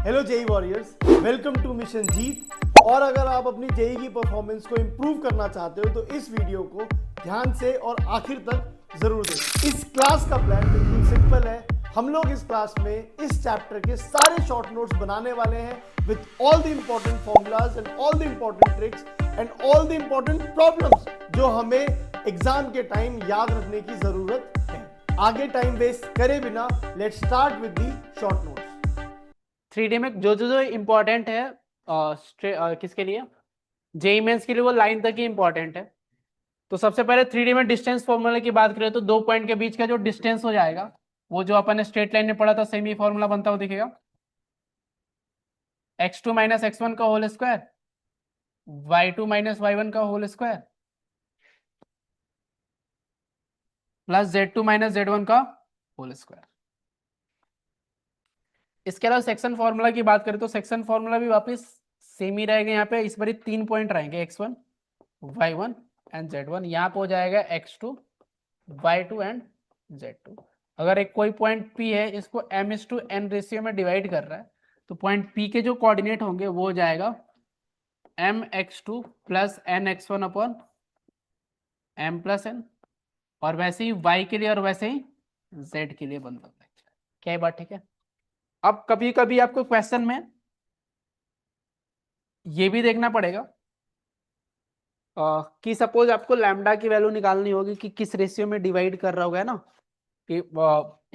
Hello JEE warriors, welcome to mission Jeet. और अगर आप अपनी जेई की परफॉर्मेंस को इंप्रूव करना चाहते हो तो इस वीडियो को ध्यान से और आखिर तक जरूर देखें। इस क्लास का प्लान बिल्कुल सिंपल है। हम लोग इस क्लास में इस चैप्टर के सारे शॉर्ट नोट्स बनाने वाले हैं with all the important formulas and all the important tricks and all the important problems जो हमें एग्जाम के टाइम याद रखने की जरूरत है। आगे टाइम वेस्ट करे बिना let's start with the short notes. 3D में जो इम्पोर्टेंट है किसके लिए, जेई मेंस के लिए, वो लाइन तक ही इम्पोर्टेंट है। तो सबसे पहले 3D में डिस्टेंस फॉर्मूला की बात करें तो दो पॉइंट के बीच का जो डिस्टेंस हो जाएगा वो जो अपन ने स्ट्रेट लाइन में पढ़ा था सेम ही फॉर्मूला बनता हुआ दिखेगा। x2 माइनस x1 का whole square, y2 minus y1 का whole square, plus z2 minus z1 का होल स्क्वायर। इसके अलावा सेक्शन फॉर्मूला की बात करें तो सेक्शन फॉर्मूला भी वापस सेम ही रहेगा। यहाँ पे इस बार 3 पॉइंट रहेंगे, x1 y1 एंड z1। यहाँ पे हो जाएगा x2 y2 एंड z2। अगर एक कोई पॉइंट P है, इसको m/n रेशियो में डिवाइड कर रहा है, तो पॉइंट P के जो कोऑर्डिनेट होंगे वो हो जाएगा mx2 plus nx1 upon m plus n। और वैसे ही y के लिए और वैसे ही z के लिए बनता है। क्या ये बात ठीक है? अब कभी कभी आपको क्वेश्चन में ये भी देखना पड़ेगा कि सपोज आपको लैम्डा की वैल्यू निकालनी होगी कि किस रेशियो में डिवाइड कर रहा होगा ना, कि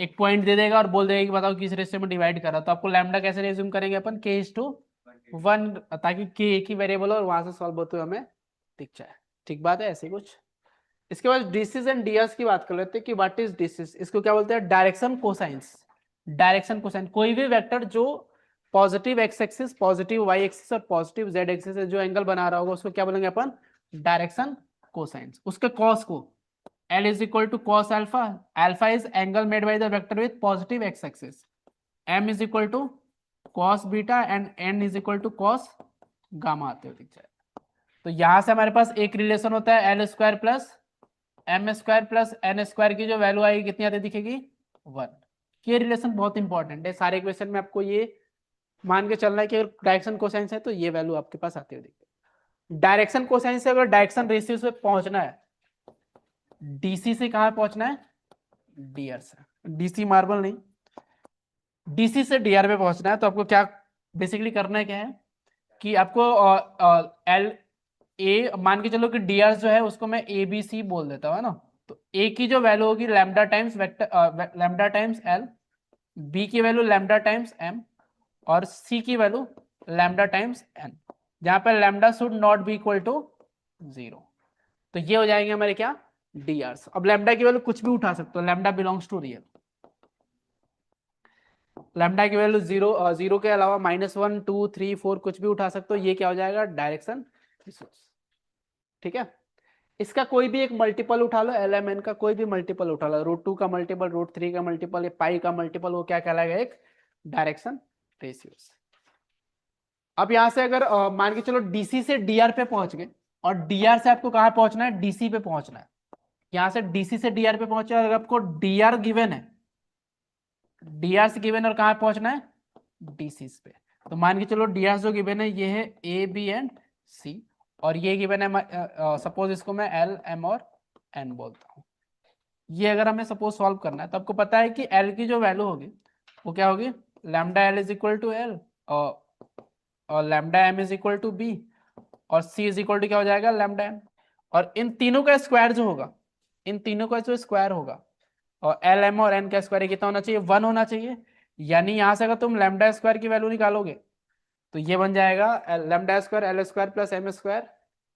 एक पॉइंट दे देगा और बोल देगा कि बताओ किस रेशियो में डिवाइड कर रहा है। तो आपको लैम्डा कैसे रेज्यूम करेंगे अपन, k/1, ताकि k एक ही वेरिएबल हो और वहां से सॉल्व होते हुए हमें दिख जाए। ठीक बात है, ऐसे कुछ। इसके बाद डिसिस एंड डियर्स की बात कर लेते हैं कि व्हाट इज डिसिस। इसको क्या बोलते हैं, डायरेक्शन कोसाइंस। डायरेक्शन कोसाइन, कोई भी वेक्टर जो positive X axis, positive Y axis और पॉजिटिव जेड एक्सिस से जो एंगल बना रहा होगा उसको क्या बोलेंगे अपन, डायरेक्शन कोसाइंस। उसके कॉस को L is equal to cos alpha. Alpha is angle made by the vector with positive x-axis. M is equal to cos beta and N is equal to cos gamma आते हुए दिख जाए। तो यहां से हमारे पास एक रिलेशन होता है L square plus M square plus N square की जो वैल्यू आएगी कितनी आती दिखेगी, 1। ये रिलेशन बहुत इंपॉर्टेंट है, सारे क्वेश्चन में आपको ये मान के चलना है कि अगर डायरेक्शन कोसाइन है तो ये वैल्यू आपके पास आती हुई दिखेगी। डायरेक्शन कोसाइन से अगर डायरेक्शन रेशियो से पहुंचना है, डीसी से कहां पहुंचना है, डीआर से। डीसी मार्बल नहीं, डीसी से डीआर पे पहुंचना है। तो आपको क्या बेसिकली करना है, क्या है कि आपको एल ए मान के चलो कि डीआर जो है उसको मैं ए बी सी बोल देता हूँ, है ना। तो ए की जो वैल्यू होगी lambda times vector, lambda times L, B की वैल्यू लैम्डा टाइम्स एम और सी की वैल्यू लैम्डा टाइम्स एन, जहां पर lambda should not be equal to 0। तो ये हो जाएंगे हमारे क्या, डी आर्स। अब लैम्डा की वैल्यू कुछ भी उठा सकते हो, lambda belongs to real. Lambda की वैल्यू 0 के अलावा -1 2 3 4 कुछ भी उठा सकते हो। ये क्या हो जाएगा, डायरेक्शन रिसोर्स। ठीक है, इसका कोई भी एक मल्टीपल उठा लो, LMN का कोई भी मल्टीपल उठा लो, √2 का मल्टीपल, √3 का मल्टीपल या पाई का मल्टीपल, वो क्या कहलाएगा, एक डायरेक्शन रेशियोस। अब यहां से अगर मान के चलो डीसी से डीआर पे पहुंच गए और डीआर से आपको कहां पहुंचना है, डीसी पे पहुंचना है। यहां से डीसी से डीआर पे पहुंचे और आपको डीआर गिवन है, डीआर से गिवन और कहां पहुंचना है, डीसी पे। तो मान के चलो डीआर जो गिवन है ये है ए बी एंड सी, और ये गिवन है सपोज इसको मैं एल एम और एन बोलता हूं। ये अगर हमें सपोज सॉल्व करना है तो आपको पता है कि एल की जो वैल्यू होगी वो क्या होगी, lambda L is equal to L और lambda M is equal to B और सी इज इक्वल टू क्या हो जाएगा, लैम्डा एम। और इन तीनों का स्क्वायर जो होगा, इन तीनों का जो स्क्वायर होगा और एल एम और एन का स्क्वायर कितना होना चाहिए, 1 होना चाहिए। यानी यहां से अगर तुम लैम्डा स्क्वायर की वैल्यू निकालोगे तो ये बन जाएगा lambda square L square plus M square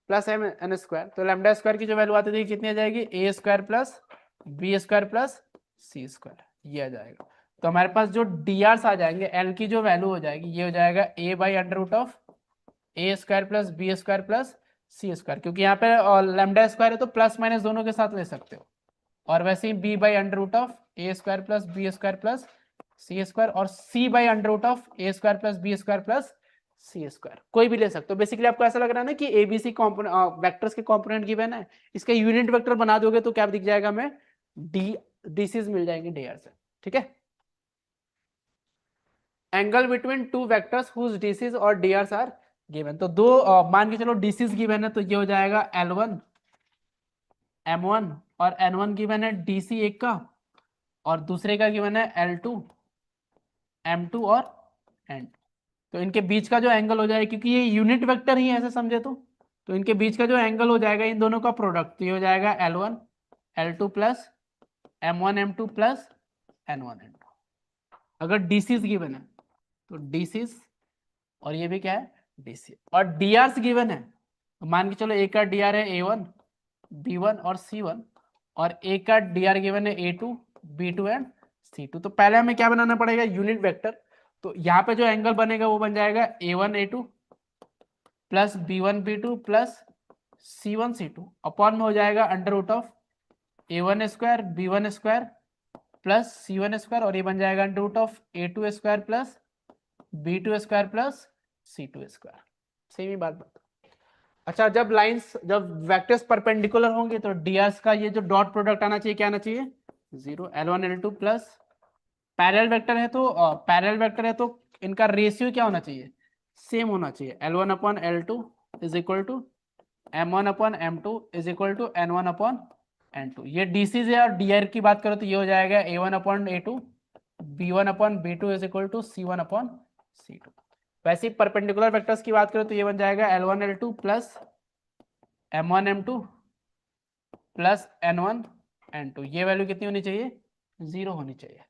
plus M N square. तो लैम्डा स्क्वायर की जो वैल्यू आती थी कितनी आ जाएगी, A square plus B square plus C square, ये आ जाएगा। तो हमारे पास जो डी आर्स आ जाएंगे, एल की जो वैल्यू हो जाएगी ये हो जाएगा A by under root of A square plus B square plus C square, क्योंकि यहाँ पे लैम्डा स्क्वायर है तो प्लस माइनस दोनों के साथ ले सकते हो। और वैसे ही B by under root of A square plus B square plus C square और C by under root of A square plus B square plus C square, कोई भी ले सकते हो। बेसिकली आपको ऐसा लग रहा है ना कि एबीसी वेक्टर्स के कंपोनेंट गिवन है, इसका यूनिट वेक्टर बना दोगे तो क्या दिख जाएगा, हमें डी डीसीज मिल जाएंगे डीआर से। ठीक है, angle between two vectors whose DCs और डीआरस आर गिवन। तो दो मान के चलो डीसीज गिवन है, तो ये हो जाएगा L1 M1 और N1 गिवन है डीसी एक का, और दूसरे का गिवन है L2 M2 और N2। तो इनके बीच का जो एंगल हो जाएगा, क्योंकि ये यूनिट वेक्टर ही है ऐसे समझे तो इनके बीच का जो एंगल हो जाएगा इन दोनों का प्रोडक्ट, तो ये हो जाएगा L1 L2 plus M1 M2 plus N1 N2। अगर डीसीज गिवन है तो डीसीज, और ये भी क्या है डीसी, और डीआरस गिवन है, तो मान के चलो एक का डीआर है A1 B1 और C1, और एक का डीआर गिवन है A2 B2 एंड C2। तो पहले हमें क्या बनाना पड़ेगा, यूनिट वेक्टर। तो यहाँ पे जो एंगल बनेगा वो बन जाएगा A1 A2 plus B1 B2 plus C1 C2 upon में हो जाएगा under root of A1 square B1 square plus C1 square, और ये बन जाएगा under root of A2 square plus B2 square plus C2 square. Same ही बात बता। अच्छा, जब वेक्टर्स परपेंडिकुलर होंगे तो डीआरस का ये जो डॉट प्रोडक्ट आना चाहिए, क्या आना चाहिए 0। L1 L2 plus parallel vector है तो इनका रेशियो क्या होना चाहिए, सेम होना चाहिए। L1 upon L2 is equal to M1 upon M2 is equal to N1 upon N2। ये डीसी से और डीआर की बात करो तो ये हो जाएगा A1 upon A2 B1 upon B2 is equal to C1 upon C2। वैसे ही परपेंडिकुलर वेक्टर्स की बात करें तो ये बन जाएगा L1 L2 plus M1 M2 plus N1 N2। ये वैल्यू कितनी होनी चाहिए 0 होनी चाहिए।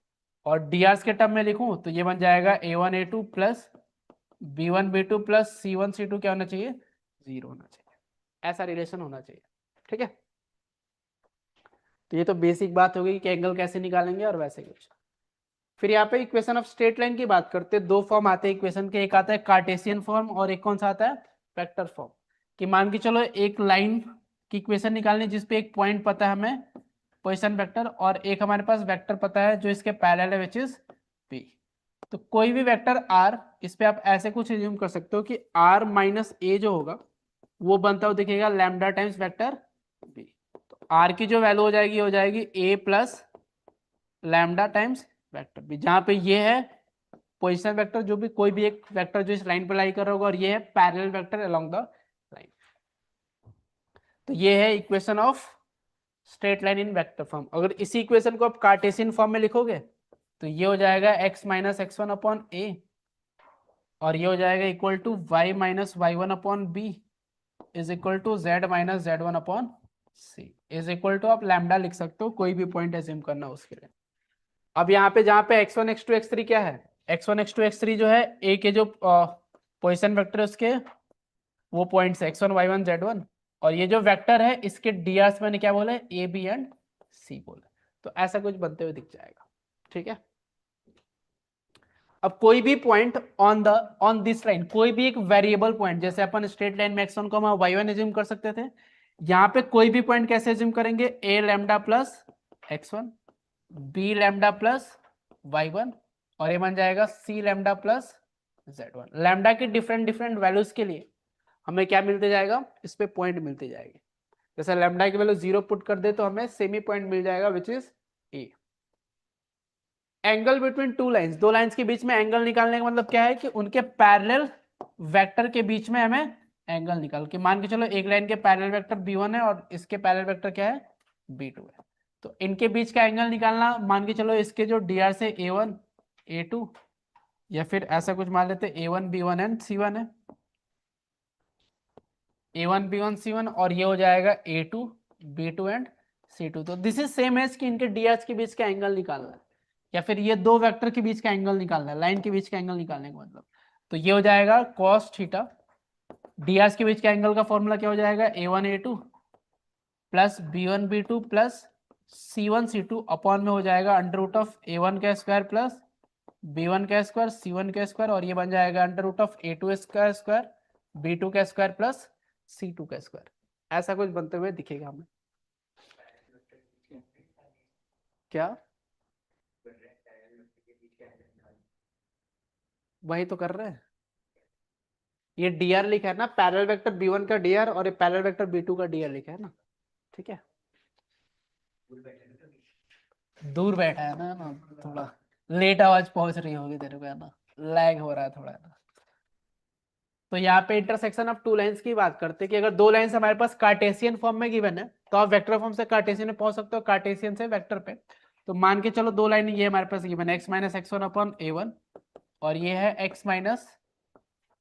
और डीआरस के टर्म में लिखूं तो ये बन जाएगा A1 A2 plus B1 B2 plus C1 C2 क्या होना चाहिए 0 होना चाहिए। ऐसा रिलेशन होना चाहिए, ठीक है। तो ये तो बेसिक बात हो गई कि एंगल कैसे निकालेंगे और वैसे कुछ। फिर यहाँ पे इक्वेशन ऑफ स्ट्रेट लाइन की बात करते हैं। दो फॉर्म आते हैं इक्वेशन के, एक आता है कार्टेशियन फॉर्म और एक कौन सा आता है वेक्टर फॉर्म। कि मान के चलो एक लाइन की इक्वेशन निकालनी जिसपे एक पॉइंट पता है हमें पोजीशन वेक्टर, और एक हमारे पास वेक्टर पता है जो इसके पैरेलल है विच इज p। तो कोई भी वेक्टर r, इस पे आप ऐसे कुछ एज्यूम कर सकते हो कि r माइनस a जो होगा वो बनता हुआ दिखेगा लैम्डा टाइम्स वेक्टर b। तो r की जो वैल्यू हो जाएगी a plus lambda times vector b, जहां पे ये है पोजीशन वेक्टर, जो भी कोई भी एक वेक्टर जो इस लाइन पर लाई कर रहा होगा, और ये है parallel vector along the line. तो ये है equation of straight line in vector form. अगर इसी इक्वेशन को आप कार्टेशियन फॉर्म में लिखोगे तो ये हो जाएगा x minus x1 upon a, और ये हो जाएगा equal to y minus y1 upon b is equal to z minus z1 upon c is equal to आप लैम्डा लिख सकते हो, कोई भी पॉइंट एज्यूम करना उसके लिए। अब यहाँ पे जहाँ पे x1 x2 x3 क्या है, x1 x2 x3 जो है a के जो पोजीशन वेक्टर है उसके वो पॉइंट्स है x1 y1 z1, और ये जो वेक्टर है इसके डीआरस मैंने क्या बोला है ए बी एंड सी बोला। तो ऐसा कुछ बनते हुए दिख जाएगा, ठीक है। अब कोई भी पॉइंट ऑन दिस लाइन, कोई भी एक वेरिएबल पॉइंट, जैसे अपन स्ट्रेट लाइन में x1 को हम y1 एज्यूम कर सकते थे, यहाँ पे कोई भी पॉइंट कैसे एज्यूम करेंगे, a lambda plus x1 b lambda plus y1, और ये बन जाएगा c lambda plus z1। Lambda के डिफरेंट डिफरेंट वैल्यूज के लिए हमें क्या मिलते जाएगा, इस पे पॉइंट मिलते जाएंगे। जैसे लैम्डा की वैल्यू 0 पुट कर दे तो हमें सेमी पॉइंट मिल जाएगा which is a. Angle between two lines, दो लाइंस के बीच में एंगल निकालने का मतलब क्या है कि उनके पैरेलल वेक्टर के बीच में हमें एंगल निकाल के, मान के चलो एक लाइन के पैरेलल वेक्टर b1 है और इसके पैरेलल वेक्टर क्या है b2 है, तो इनके बीच का एंगल निकालना, मान के चलो इसके जो dr से a1 a2, या फिर ऐसा कुछ मान लेते a1 b1 एंड c1 है, a1 b1 c1, और ये हो जाएगा a2 b2 एंड c2। तो दिस इज सेम एज कि इनके डीआर के बीच का एंगल निकालना है, या फिर ये दो वेक्टर के बीच का एंगल निकालना है, लाइन के बीच का एंगल निकालने का मतलब। तो ये हो जाएगा cos थीटा। डीआर के बीच का एंगल का फॉर्मूला क्या हो जाएगा, a1 a2 plus b1 b2 plus c1 c2 upon में हो जाएगा अंडर रूट ऑफ a1 का स्क्वायर प्लस b1 का स्क्वायर c1 का स्क्वायर, और ये बन जाएगा अंडर रूट ऑफ a2 का स्क्वायर b2 का स्क्वायर प्लस c2 का स्क्वायर। ऐसा कुछ बनते हुए दिखेगा हमें। क्या वही तो कर रहे हैं, ये dr लिखा है ना, पैरेलल वेक्टर b1 का dr और ये पैरेलल वेक्टर b2 का dr लिखा है ना, ठीक है। दूर बैठा है ना, थोड़ा लेट आवाज पहुंच रही होगी तेरे को, है ना। लैग हो रहा है थोड़ा। तो यहाँ पे इंटरसेक्शन ऑफ टू लाइंस की बात करते हैं कि अगर दो लाइंस हमारे पास कार्टेशियन फॉर्म में गिवन है तो आप वेक्टर फॉर्म से कार्टेशियन में पहुंच सकते हो, कार्टेशियन से वेक्टर पे। तो मान के चलो दो लाइन ये हमारे पास गिवन है x minus x one upon A one, और ये है x minus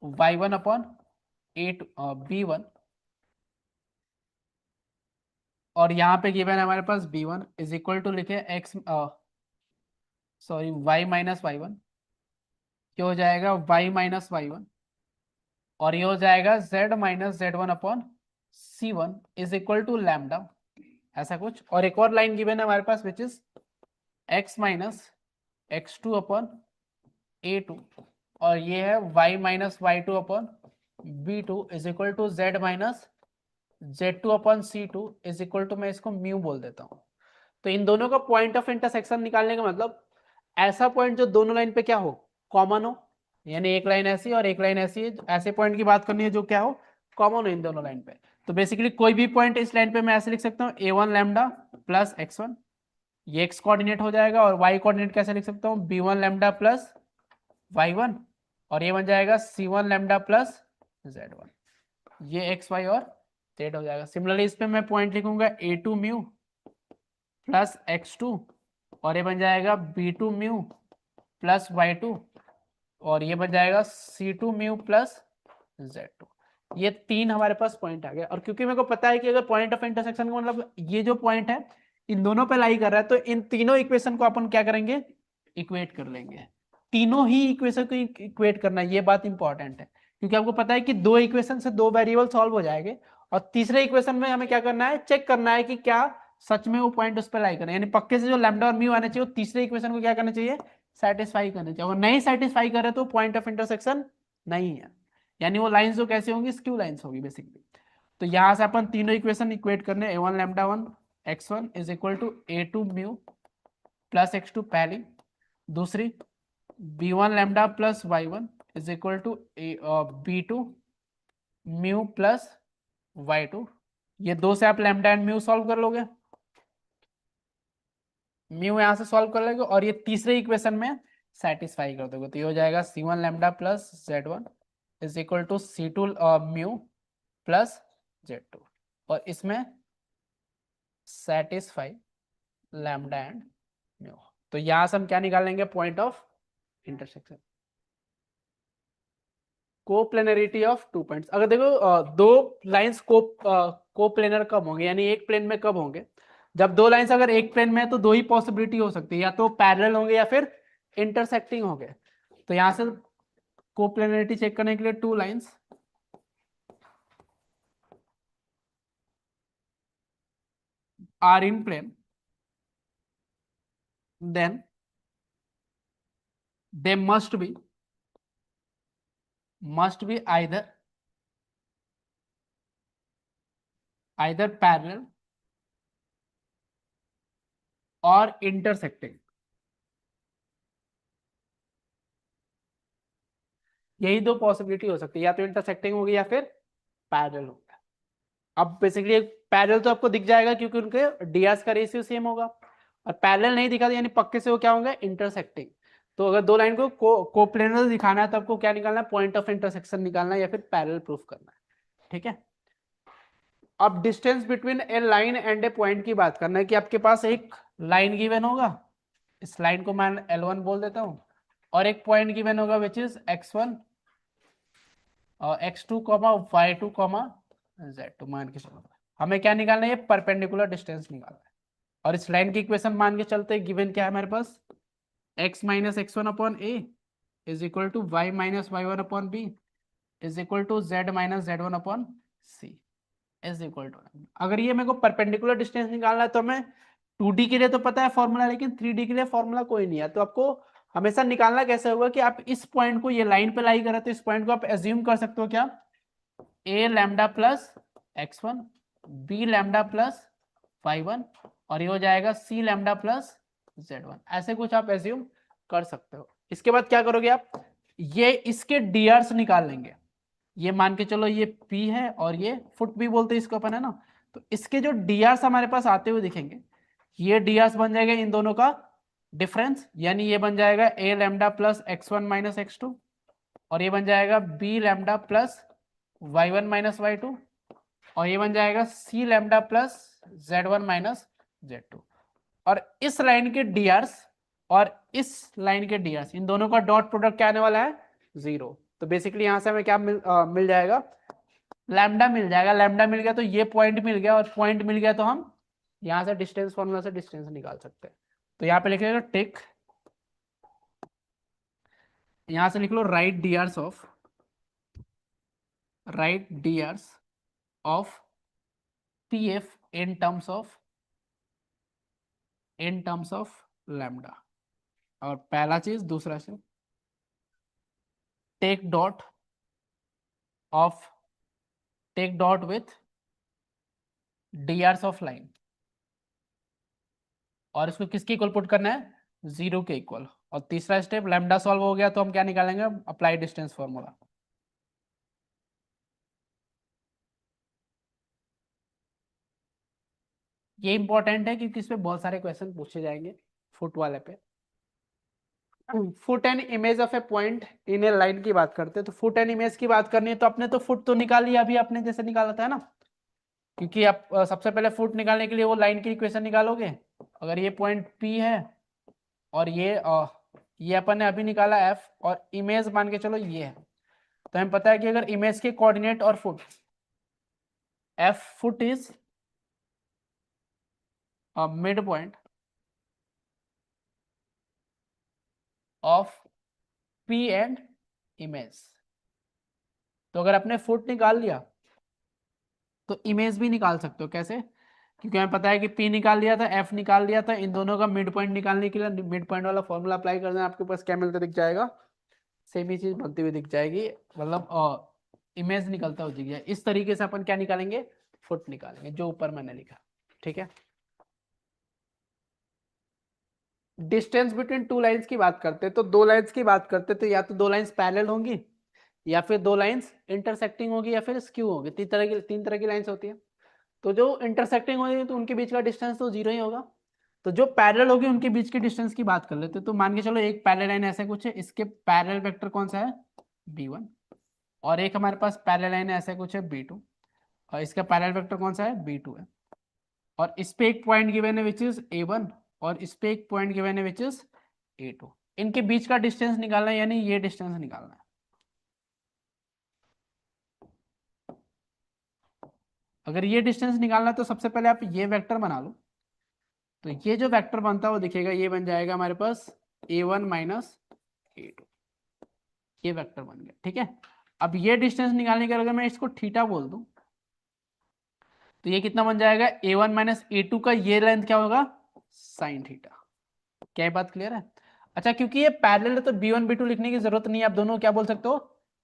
Y one upon A B one, और यहाँ पे गिवन है हमारे पास B one is equal to लिखे x sorry y minus Y one, क्या हो जाएगा वाई माइनस वाई वन, और ये हो जाएगा z minus Z one upon C one is equal to lambda, ऐसा कुछ। और एक और लाइन गिवन है हमारे पास which is x minus x two upon A two, और ये है y minus y two upon B two is equal to z minus z two upon C two is equal to, मैं इसको mu बोल देता हूँ। तो इन दोनों का पॉइंट ऑफ इंटरसेक्शन निकालने का मतलब ऐसा पॉइंट जो दोनों लाइन पे क्या हो, कॉमन हो, यानी एक लाइन ऐसी और एक लाइन ऐसी है, ऐसे पॉइंट की बात करनी है जो क्या हो, कॉमन हो इन दोनों लाइन पे। तो बेसिकली कोई भी पॉइंट इस लाइन पे मैं ऐसे लिख सकता हूँ A one lambda plus x one, ये एक्स कोऑर्डिनेट हो जाएगा, और वाई कोऑर्डिनेट कैसे लिख सकता हूँ B one lambda plus y one, और ये बन जाएगा C one lambda plus z one, ये एक्स वाई और जेड हो जाएगा। सिमिलरली इस पे मैं पॉइंट लिखूंगा A two mu plus x two, और ये बन जाएगा B two mu plus y two, और ये बन जाएगा C two mu plus z two. ये तीन हमारे पास पॉइंट आ गए, और क्योंकि मेरे को पता है कि अगर पॉइंट ऑफ इंटरसेक्शन का मतलब ये जो पॉइंट है इन दोनों पे लाई कर रहा है, तो इन तीनों इक्वेशन को अपन क्या करेंगे, इक्वेट कर लेंगे। तीनों ही इक्वेशन को इक्वेट करना, ये बात इंपॉर्टेंट है, क्योंकि आपको पता है कि दो इक्वेशन से दो वेरिएबल सॉल्व हो जाएंगे, और तीसरे इक्वेशन में हमें क्या करना है, चेक करना है कि क्या सच में वो पॉइंट उस पर लाई करना है, यानी पक्के से जो लैम्डा और म्यू आना चाहिए वो तीसरे इक्वेशन को क्या करना चाहिए, सेटिस्फाई करना चाहिए। अगर नहीं सेटिस्फाई करे तो पॉइंट ऑफ इंटरसेक्शन नहीं है, यानी वो लाइंस जो कैसे होंगी, स्क्यू लाइंस होगी बेसिकली। तो यहां से अपन तीनों इक्वेशन इक्वेट करने, A one lambda one x one is equal to A two mu plus x two पहली, दूसरी B one lambda plus y one is equal to B two mu plus y two, ये दो से आप lambda and mu solve कर लोगे, mu यहां से सॉल्व कर लोगे, और ये तीसरे इक्वेशन में सेटिस्फाई कर दोगे, तो ये हो जाएगा C one lambda plus z one is equal to C two mu plus z two, और इसमें सेटिस्फाई लैम्डा एंड म्यू। तो यहां से हम क्या निकाल लेंगे, point of intersection, coplanarity of two points. अगर देखो दो लाइंस कोप्लेनर कब होंगे, यानी एक प्लेन में कब होंगे, जब दो लाइंस अगर एक प्लेन में है तो दो ही पॉसिबिलिटी हो सकती है, या तो पैरेलल होंगे या फिर इंटरसेक्टिंग होंगे। तो यहां से कोप्लेनरिटी चेक करने के लिए two lines are in plane, then they must be either parallel or intersecting, यही दो पॉसिबिलिटी हो सकती है, या तो इंटरसेक्टिंग होगी या फिर पैरेलल होगा। अब बेसिकली पैरेलल तो आपको दिख जाएगा क्योंकि उनके डीआर्स का रेशियो सेम होगा, और पैरेलल नहीं दिखा यानी पक्के से वो क्या होंगे, इंटरसेक्टिंग। तो अगर दो लाइन को कोप्लेनर दिखाना है तो आपको क्या निकालना है, पॉइंट ऑफ इंटरसेक्शन निकालना है या फिर पैरेलल प्रूफ करना है, ठीक है। अब distance between A line and A point की बात करना है कि आपके पास एक लाइन गिवन होगा, इस लाइन को मैं L1 बोल देता हूं, और एक पॉइंट गिवन होगा विच इज x1 और x2 y2 z2 मान के चलो। हमें क्या निकालना है, ये परपेंडिकुलर डिस्टेंस निकालना है, और इस लाइन की इक्वेशन मान के चलते हैं, गिवन क्या है हमारे पास, x minus x one upon A is equal to Y minus Y one upon B is equal to z minus Z one upon C is equal to. अगर ये मेरे को परपेंडिकुलर डिस्टेंस निकालना है तो हमें 2D के लिए तो पता है फॉर्मूला, लेकिन 3D के लिए फॉर्मूला कोई नहीं है। तो आपको हमेशा निकालना कैसे होगा कि आप इस पॉइंट को, ये लाइन पे लाई कर रहे, तो इस पॉइंट को आप एज्यूम कर सकते हो क्या, a lambda plus x1 b lambda plus y1, और ये हो जाएगा c लैम्डा प्लस z1, ऐसे कुछ आप एज्यूम कर सकते हो। इसके बाद क्या करोगे आप, ये इसके डीआर्स निकाल लेंगे, ये मान के चलो ये P है और ये फुट भी बोलते हैं इसको अपन, है ना। तो इसके जो डीआर्स हमारे पास आते हुए दिखेंगे, ये डीआर्स बन जाएगा इन दोनों का डिफरेंस, यानी ये बन जाएगा ए lambda plus x1 minus x2, और ये बन जाएगा B lambda plus y1 minus y2, और ये बन जाएगा सी lambda plus z1 minus z2। और इस लाइन के drs और इस लाइन के drs, इन दोनों का डॉट प्रोडक्ट क्या आने वाला है? 0। तो बेसिकली यहां से हमें क्या मिल जाएगा? लैम्डा मिल जाएगा। लैम्डा मिल गया तो ये पॉइंट मिल गया, और पॉइंट मिल गया तो हम यहां से डिस्टेंस फॉर्मूला से डिस्टेंस निकाल सकते हैं। तो यहाँ पे लिखेगा टेक, यहां से लिख लो राइट drs ऑफ pf in terms of lambda। और पहला चीज, दूसरा से take dot with drs of line, और इसको किसके इक्वल पुट करना है? 0 के इक्वल। और तीसरा स्टेप, लैम्डा सॉल्व हो गया तो हम क्या निकालेंगे? Apply distance formula. ये इंपॉर्टेंट है क्योंकि इसमें बहुत सारे क्वेश्चन पूछे जाएंगे फुट वाले पे। Foot and image of a point in A line की बात करते हैं, तो फुट एंड इमेज की बात करनी है तो अपने तो फुट तो निकाल लिया अभी आपने जैसे निकाला था, है ना? क्योंकि आप सबसे पहले फुट निकालने के लिए वो लाइन की इक्वेशन निकालोगे। अगर ये पॉइंट P है और ये अपन ने अभी निकाला F, और इमेज मान के चलो ये है, तो हमें पता है कि अगर इमेज के कोऑर्डिनेट और foot, F foot is mid point of P and image. तो अगर आपने फुट निकाल लिया तो इमेज भी निकाल सकते हो। कैसे? क्योंकि हमें पता है कि P निकाल लिया था, F निकाल लिया था, इन दोनों का मिड पॉइंट निकालने के लिए मिड पॉइंट वाला फॉर्मूला अप्लाई करना है। आपके पास क्या मिलता दिख जाएगा? सेम ही चीज बनती हुई दिख जाएगी, मतलब इमेज निकलता हो जाएगा। इस तरीके से अपन क्या निकालेंगे? फुट निकालेंगे, जो ऊपर मैंने लिखा। ठीक है, डिस्टेंस बिटवीन टू लाइंस की बात करते हैं, तो दो लाइंस की बात करते हैं तो या तो दो लाइंस पैरेलल होंगी, या फिर दो लाइंस इंटरसेक्टिंग होगी, या फिर स्क्यू होगी। तीन तरह की लाइंस होती है। तो जो इंटरसेक्टिंग होगी तो उनके बीच का डिस्टेंस तो 0 ही होगा। तो जो पैरेलल होगी उनके बीच के डिस्टेंस की बात कर लेते हैं। तो मान के चलो एक पैरेलल लाइन ऐसे कुछ है, इसके पैरेलल वेक्टर कौन सा है? b1। और एक हमारे पास पैरेलल लाइन ऐसे कुछ है b2, और इसका पैरेलल वेक्टर कौन सा है? b2 है। और इस पे एक पॉइंट गिवन है विच इज a1, और इस पे एक पॉइंट गिवन है विच इज a2। इनके बीच का डिस्टेंस निकालना है, यानी ये डिस्टेंस निकालना है। अगर ये डिस्टेंस निकालना है तो सबसे पहले आप ये वेक्टर बना लो। तो ये जो वेक्टर बनता है वो दिखेगा, ये बन जाएगा हमारे पास a1 माइनस a2। ये वेक्टर बन गया। ठीक है, अब ये डिस्टेंस निकालने के अगर मैं इसको थीटा बोल दूं तो ये कितना बन जाएगा? a1 माइनस a2 का ये लेंथ क्या होगा? Sine theta. क्या ये बात क्लियर है? अच्छा, क्योंकि ये पैरेलल है तो b1 b2 लिखने की जरूरत नहीं है, आप दोनों क्या बोल सकते हो?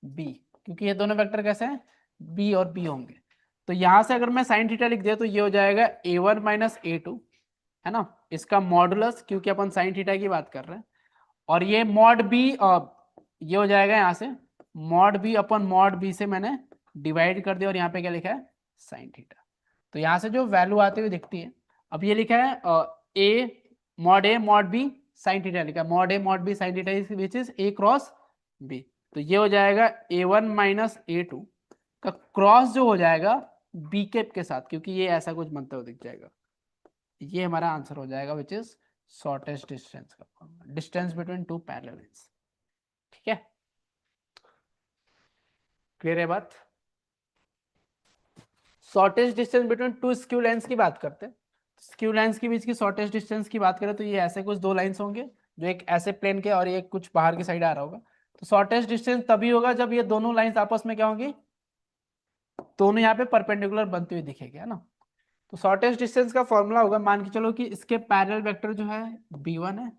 b, क्योंकि ये दोनों वेक्टर कैसे हैं? b और b होंगे। तो यहां से अगर मैं साइन थीटा लिख दिया तो ये हो जाएगा a1 माइनस a2, है ना? इसका मॉडुलस, क्योंकि अपन साइन थीटा की बात कर रहे हैं। और ये मॉड b, ये हो जाएगा यहाँ से मॉड b अपन मॉड b से मैंने डिवाइड कर दिया, और यहाँ पे क्या लिखा है? Sine theta. तो यहाँ से जो वैल्यू आती हुई दिखती है, अब ये लिखा है a mod b sine theta लिखा है, mod a mod b sine theta which is a cross b। तो ये हो जाएगा a1 माइनस a2 का क्रॉस जो हो जाएगा b कैप के साथ, क्योंकि ये ऐसा कुछ बनता हुआ दिख जाएगा। ये हमारा आंसर हो जाएगा विच इज शॉर्टेस्ट डिस्टेंस का, distance between two parallel lines. ठीक है, क्लियर है बात? Shortest distance between to skew lines की बात करते हैं। स्क्यू लाइंस के बीच की शॉर्टेस्ट डिस्टेंस की बात करें तो ये ऐसे कुछ दो लाइंस होंगे, जो एक ऐसे प्लेन के और एक कुछ बाहर की साइड आ रहा होगा। तो शॉर्टेस्ट डिस्टेंस तभी होगा जब ये दोनों लाइंस आपस में क्या होंगी? दोनों यहाँ पे परपेंडिकुलर बनती हुई दिखेगी, है ना? तो शॉर्टेस्ट डिस्टेंस का फॉर्मूला होगा, मान के चलो कि इसके पैरेलल वेक्टर जो है b1 है,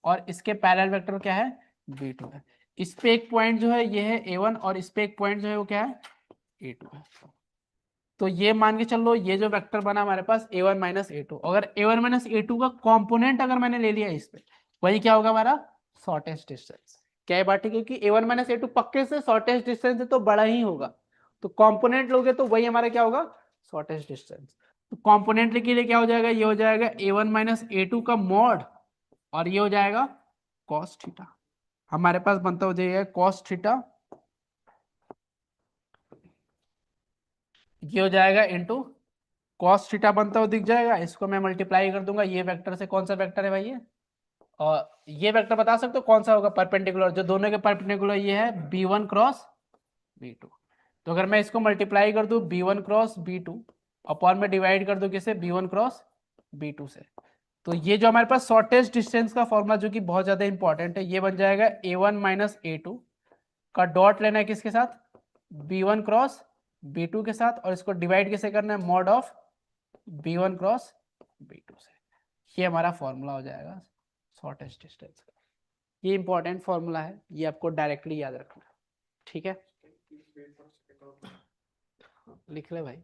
और इसके पैरेलल वेक्टर क्या है? b2 है। इस पे एक पॉइंट जो है ये है a1, और इस पे एक पॉइंट जो है वो क्या है? a2 है। तो ये मान के चलो ये जो वेक्टर बना हमारे पास a1 माइनस a2, अगर a1 माइनस a2 का कंपोनेंट अगर मैंने ले लिया इस पे, वही क्या होगा हमारा? Shortest distance. क्या ये बात ठीक है? क्योंकि a1 माइनस a2 पक्के से शॉर्टेस्ट डिस्टेंस है तो बड़ा ही होगा, तो कंपोनेंट लोगे तो वही हमारा क्या होगा? Shortest distance. तो कंपोनेंट के लिए क्या हो जाएगा? ये हो जाएगा a1 माइनस a2 का मॉड और ये हो जाएगा cos थीटा। हमारे पास बनता हो जाएगा cos थीटा, ये हो जाएगा इनटू cos थीटा बनता हो दिख जाएगा। इसको मैं मल्टीप्लाई कर दूंगा ये वेक्टर से। कौन सा वेक्टर है भाई ये? और ये वेक्टर बता सकते हो कौन सा होगा परपेंडिकुलर? जो दोनों के परपेंडिकुलर ये है b1 क्रॉस b2। तो अगर मैं इसको मल्टीप्लाई कर दूं b1 क्रॉस b2 अपॉन में डिवाइड कर दूं किसे? b1 क्रॉस b2 से, तो ये जो हमारे पास शॉर्टेस्ट डिस्टेंस का फॉर्मूला जो कि बहुत ज्यादा इंपॉर्टेंट है, ये बन जाएगा a1 माइनस a2 का डॉट लेना है किसके साथ? b1 क्रॉस b2 के साथ, और इसको डिवाइड किसे करना है? Mod of b1 cross b2 से। ये हमारा फॉर्मूला हो जाएगा शॉर्टेस्ट डिस्टेंस का। ये इंपॉर्टेंट फॉर्मूला है, ये आपको डायरेक्टली याद रखना है, ठीक है? लिख ले भाई,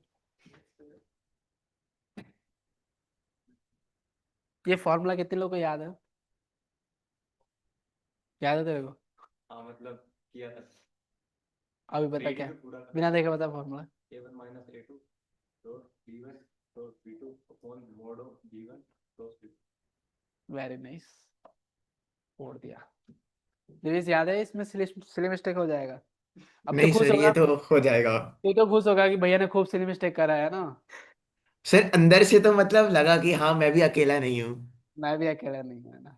ये फॉर्मूला कितने लोगों को याद है? याद है तेरे को? हाँ मतलब किया था। अभी बता क्या, बिना देखे बता formula. a1 minus a2 dot b1 dot b2 upon mod of b1 dot b2। Very nice, छोड़ दिया। दिनेश याद है? इसमें सिली मिस्टेक हो जाएगा। अब तो नहीं खुश सर, ये होगा, तो हो जाएगा। तू तो खुश होगा कि भैया ने खूब सिली मिस्टेक करा है ना। सर अंदर से तो मतलब लगा कि हाँ मैं भी अकेला नहीं हूँ। मैं भी अकेला नहीं हूँ ना,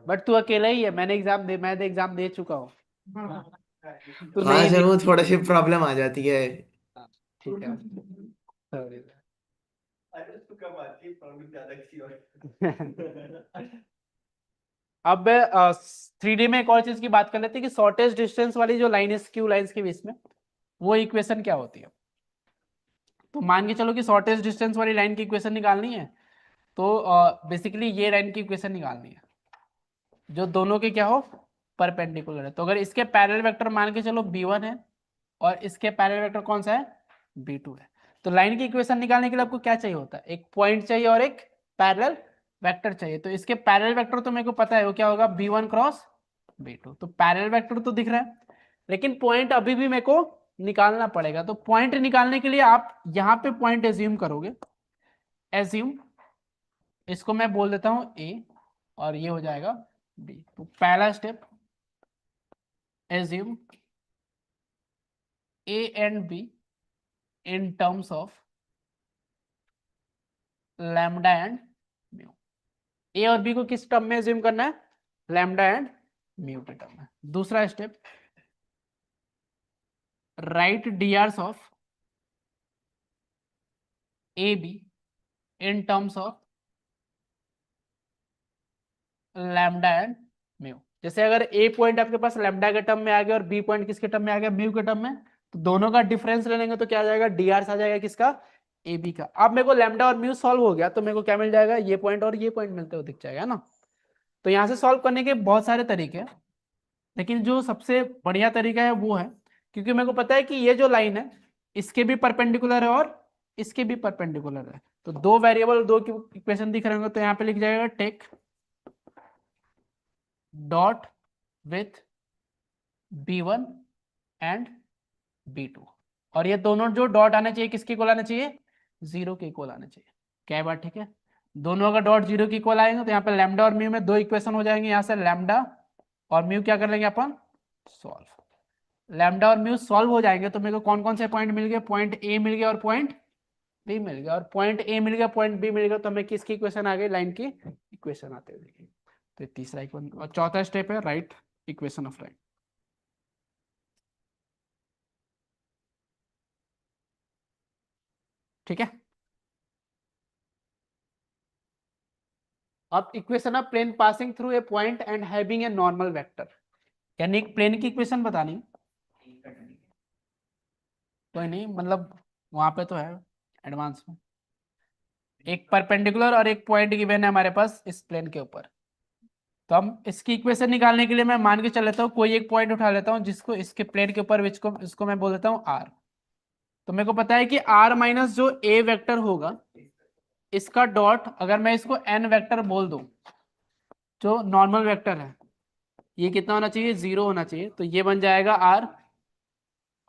बट तू अकेला ही है। मैं एग्जाम दे चुका हूँ, तू हाँ नहीं सर, दे। वो थोड़ा सी प्रॉब्लम आ जाती है। हाँ, ठीक है। Sorry। अरे तू कब आती है प्रॉब्लम ज्यादा किसी और। अब 3D में एक और चीज की बात कर लेते हैं कि शॉर्टेस्ट डिस्टेंस वाली जो लाइन है स्क्यू लाइंस के बीच में, वो इक्वेशन क्या होती है। तो मान के चलो कि शॉर्टेस्ट डिस्टेंस वाली लाइन की इक्वेशन निकालनी है, तो बेसिकली ये लाइन की इक्वेशन निकालनी है जो दोनों के क्या हो? परपेंडिकुलर है। तो अगर इसके पैरेलल वेक्टर मान के चलो b1 है और इसके पैरेलल वेक्टर कौन सा है? b2 है। तो लाइन की इक्वेशन निकालने के लिए आपको क्या चाहिए होता है? एक पॉइंट चाहिए और एक पैरेलल वेक्टर चाहिए। तो इसके पैरेलल वेक्टर तो मेरे को पता है वो क्या होगा? b1 cross b2। तो पैरेलल वेक्टर तो दिख रहा है, लेकिन पॉइंट अभी भी मेरे को निकालना पड़ेगा। तो पॉइंट निकालने के लिए आप यहाँ पे पॉइंट एज्यूम करोगे। एज्यूम, इसको मैं बोल देता हूं a और ये हो जाएगा b। तो पहला step, assume a and b in terms of lambda and mu. A और बी को किस टर्म में एज्यूम करना है? लैम्डा एंड म्यू के टर्म में। दूसरा step, write DRs of A B in terms of lambda and mu. जैसे अगर ए पॉइंट आपके पास लैम्डा के टर्म में आ गया और बी पॉइंट किसके टर्म में आ गया? म्यू के टर्म में, तो दोनों का डिफरेंस ले लेंगे तो क्या आ जाएगा? डीआर आ जाएगा किसका? ए बी का। अब मेरे को लैम्डा और म्यू सॉल्व हो गया तो मेरे को क्या मिल जाएगा? ये पॉइंट और ये पॉइंट मिलते हुए दिख जाएगा ना। तो यहाँ से सॉल्व करने के बहुत सारे तरीके हैं, लेकिन जो सबसे बढ़िया तरीका है वो है, क्योंकि मेरे को पता है कि ये जो लाइन है इसके भी परपेंडिकुलर है और इसके भी परपेंडिकुलर है। तो दो वेरिएबल, दो की इक्वेशन दिख रहे होंगे, तो यहाँ पे लिख जाएगा take dot with b1 and b2। और ये दोनों जो डॉट आने चाहिए किसके इक्वल आने चाहिए? जीरो के इक्वल आने चाहिए। क्या बात ठीक है? दोनों का डॉट जीरो के इक्वल आएंगे तो यहाँ पे लैम्डा और म्यू में दो इक्वेशन हो जाएंगे। यहाँ से लैम्डा और म्यू क्या कर लेंगे अपन? सॉल्व। लैम्डा और म्यू सॉल्व हो जाएंगे तो मेरे को कौन कौन से पॉइंट मिल गए? पॉइंट ए मिल गया और पॉइंट बी मिल गया। और पॉइंट ए मिल गया, पॉइंट बी मिल गया, तो हमें किसकी इक्वेशन आ गई? लाइन की इक्वेशन आते हुए देखिए। तो तीसरा इक्वेशन। और चौथा स्टेप है राइट इक्वेशन ऑफ लाइन। ठीक है। अब equation of plane passing through a point and having a normal vector, यानी एक प्लेन की इक्वेशन बतानी। कोई नहीं, मतलब वहां पे तो है एडवांस में। एक परपेंडिकुलर और एक पॉइंट गिवन है हमारे पास इस प्लेन के ऊपर। तो हम इसकी इक्वेशन निकालने के लिए मैं मान के चल लेता हूँ कोई एक पॉइंट उठा लेता हूँ जिसको इसके प्लेन के ऊपर, विच को इसको मैं बोल देता हूँ आर। तो मेरे को पता है कि आर माइनस जो ए वेक्टर होगा इसका डॉट, अगर मैं इसको एन वेक्टर बोल दूं, जो नॉर्मल वेक्टर है, ये कितना होना चाहिए? जीरो होना चाहिए। तो ये बन जाएगा आर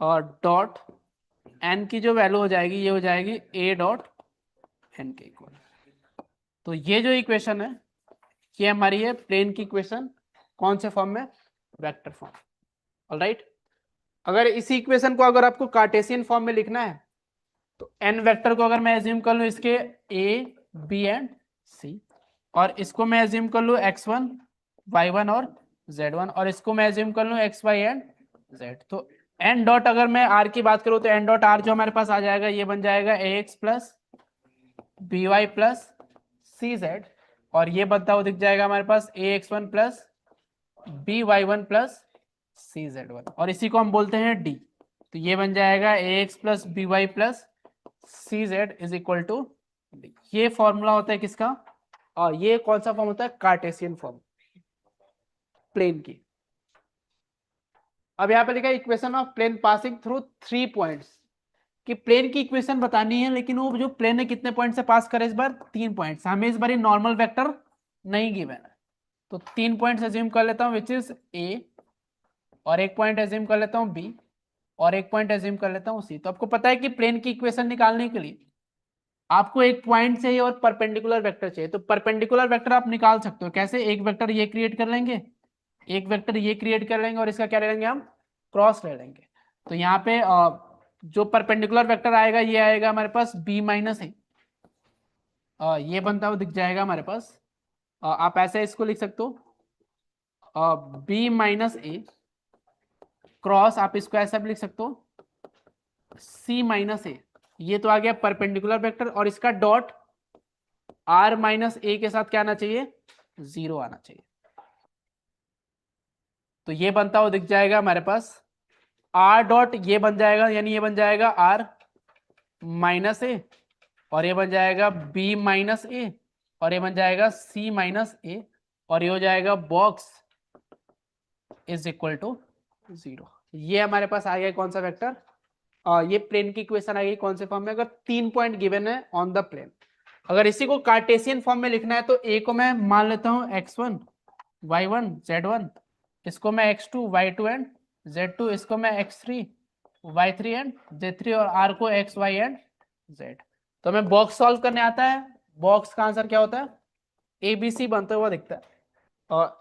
और डॉट एन की जो वैल्यू हो जाएगी ये हो जाएगी ए डॉट एन के इक्वल। तो ये जो इक्वेशन है ये हमारी है प्लेन की इक्वेशन, कौन से फॉर्म में, वेक्टर फॉर्म। ऑलराइट, अगर इसी इक्वेशन को अगर आपको कार्टेशियन फॉर्म में लिखना है तो n वेक्टर को अगर मैं एज्यूम कर लूं इसके a b एंड c, और इसको मैं एज्यूम कर लूं x1 y1 और z1, और इसको मैं एज्यूम कर लूं x y एंड z, तो n डॉट अगर मैं r की बात करूं तो n डॉट r जो हमारे पास आ जाएगा ये बन जाएगा ax plus by plus cz, और ये बनता हुआ दिख जाएगा हमारे पास ax1 plus by1 plus cz1, और इसी को हम बोलते हैं d। तो ये बन जाएगा ax plus by plus cz is equal to d। ये फॉर्मूला होता है किसका, और ये कौन सा फॉर्म होता है, कार्टेशियन फॉर्म प्लेन की। अब यहाँ पे लिखा है equation of plane passing through 3 points, कि प्लेन की इक्वेशन बतानी है लेकिन वो जो प्लेन है कितने पॉइंट से पास करे, इस बार 3 पॉइंट्स, हमें इस बार नॉर्मल वेक्टर नहीं गिवन है, तो 3 पॉइंट्स एज्यूम कर लेता हूँ विच इज a, और एक पॉइंट एज्यूम कर लेता हूँ b, और एक पॉइंट एज्यूम कर लेता हूँ c। तो आपको पता है कि प्लेन की इक्वेशन निकालने के लिए आपको एक पॉइंट चाहिए और परपेंडिकुलर वेक्टर चाहिए। तो परपेंडिकुलर वेक्टर आप निकाल सकते हो कैसे, एक वेक्टर ये क्रिएट कर लेंगे, एक वेक्टर ये क्रिएट कर लेंगे, और इसका क्या ले लेंगे हम, क्रॉस ले लेंगे। तो यहाँ पे जो परपेंडिकुलर वेक्टर आएगा ये आएगा हमारे पास b माइनस ए, ये बनता हुआ दिख जाएगा हमारे पास। आप ऐसे इसको लिख सकते हो b माइनस ए क्रॉस, आप इसको ऐसा भी लिख सकते हो c माइनस ए, ये तो आ गया परपेंडिकुलर वेक्टर, और इसका डॉट r माइनस ए के साथ क्या आना चाहिए, 0 आना चाहिए। तो ये बनता हुआ दिख जाएगा हमारे पास r डॉट, ये बन जाएगा यानी ये बन जाएगा r माइनस ए, और ये बन जाएगा b माइनस ए, और ये बन जाएगा c माइनस ए, और ये हो जाएगा बॉक्स इज इक्वल टू 0। ये हमारे पास आ गया कौन सा वेक्टर, ये प्लेन की इक्वेशन आ गई कौन से फॉर्म में, अगर 3 पॉइंट गिवन है ऑन द प्लेन। अगर इसी को कार्टेशियन फॉर्म में लिखना है तो a को मैं मान लेता हूं x1 y1 z1, इसको मैं x2 y2 एंड z2, इसको मैं x3 y3 एंड z3, और r को x y एंड z। तो हमें बॉक्स सॉल्व करने आता है, बॉक्स का आंसर क्या होता है, ABC बनता हुआ दिखता है।